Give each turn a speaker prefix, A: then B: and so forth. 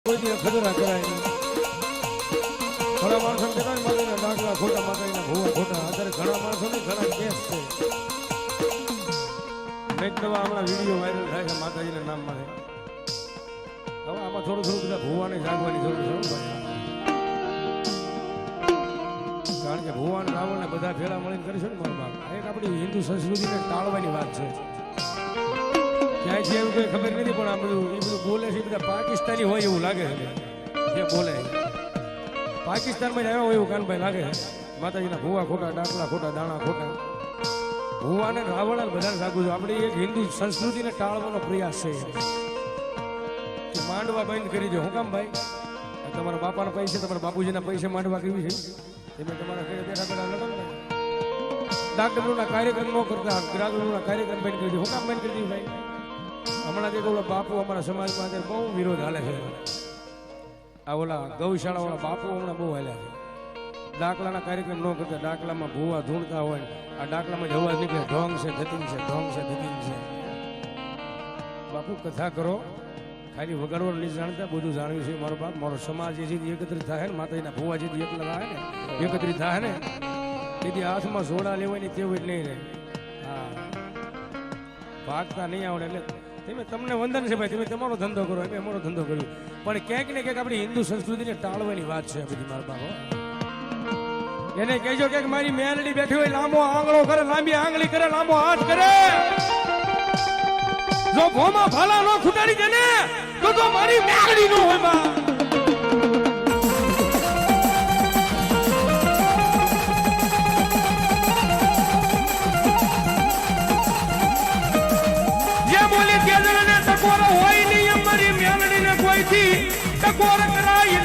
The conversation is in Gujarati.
A: કોઈ દી ખતરા કરાય નહીં. ઘણા માણસો કહેતા માતાજીના ડાકલા ખોટા, માતાજીના ભૂવા ખોટા. અત્યારે ઘણા માણસોને ઘણા કેસ છે. મેં નવા હમણાં વિડીયો વાયરલ થાય છે માતાજીના નામ માટે. હવે આમાં થોડું બધા ભૂવાને જાગવાની જરૂર છે. કારણ કે ભૂવાન રાવણને બધા ભેળા મળીને કરીશું ને મારા બાપ. એક આપણી હિન્દુ સંસ્કૃતિને ટાળવાની વાત છે. ક્યાંય છે એવું કંઈ ખબર નથી, પણ આ બધું એ બધું બોલે છે બધા પાકિસ્તાની હોય એવું લાગે છે. જે બોલે પાકિસ્તાનમાં જ આવ્યા હોય એવું કાનભાઈ લાગે છે. માતાજીના ભૂવા ખોટા, ડાકલા ખોટા, દાણા ખોટા. ભૂવાને રાવણ બધાને જાગવું છે. આપણી એક હિન્દુ સંસ્કૃતિને ટાળવાનો પ્રયાસ છે. માંડવા બંધ કરી દો. હું કામ ભાઈ? તમારા બાપાના પૈસે, તમારા બાપુજીના પૈસે માંડવા કેવી છે? તમે તમારા ઘરે બેઠા બેઠા લડો ને. ડાક્ટરોના કાર્યક્રમ ન કરતા, ગ્રાહકોના કાર્યક્રમ બંધ કરી દો. હું કામ બંધ કરી દઉં ભાઈ? હમણાં જે બાપુ અમારા સમાજમાં અત્યારે બહુ વિરોધ હાલે છે. આ ઓલા ગૌશાળાવાળા બાપુ હમણાં બહુ હાલ્યા છે. ડાકલાના કાર્યક્રમ ન કરતા, ડાકલામાં ભૂવા ધૂણતા હોય, આ ડાકલામાં જ અવાજ નીકળે, ઢોંગ છે, ધતિંગ છે, ઢોંગ છે, ધતિંગ છે. બાપુ કથા કરો, ખાલી વગાડવાનું નહીં જાણતા, બધું જાણ્યું છે. મારો બાપ, મારો સમાજ જે એકત્રિત થાય ને, માતાજીના ભૂવા જે એકલા થાય ને, એકત્રિત થાય ને, તેથી હાથમાં સોડા લેવાની તેવું જ નહીં રહે. હા, ભાગતા નહીં આવડે. એટલે તમને વંદન છે ભાઈ, તમે તમારો ધંધો કરો, અમે અમારો ધંધો કર્યો. પણ ક્યાંક ને ક્યાંક આપણી હિન્દુ સંસ્કૃતિને ટાળવાની વાત છે બધી. મારા બાપો એને કહેજો કે મારી મેલડી બેઠી હોય, લાંબો આંગળો કરે, લાંબી આંગળી કરે, લાંબો હાથ કરે. જો ભોમાં ભાલા નો ખૂટાડી દે ને તો મારી મેલડી નો હોય બા. જે બોલે કે જણે ટકોર હોય નહીં, અમારી મેલડી ને કોઈથી ટકોર કરાય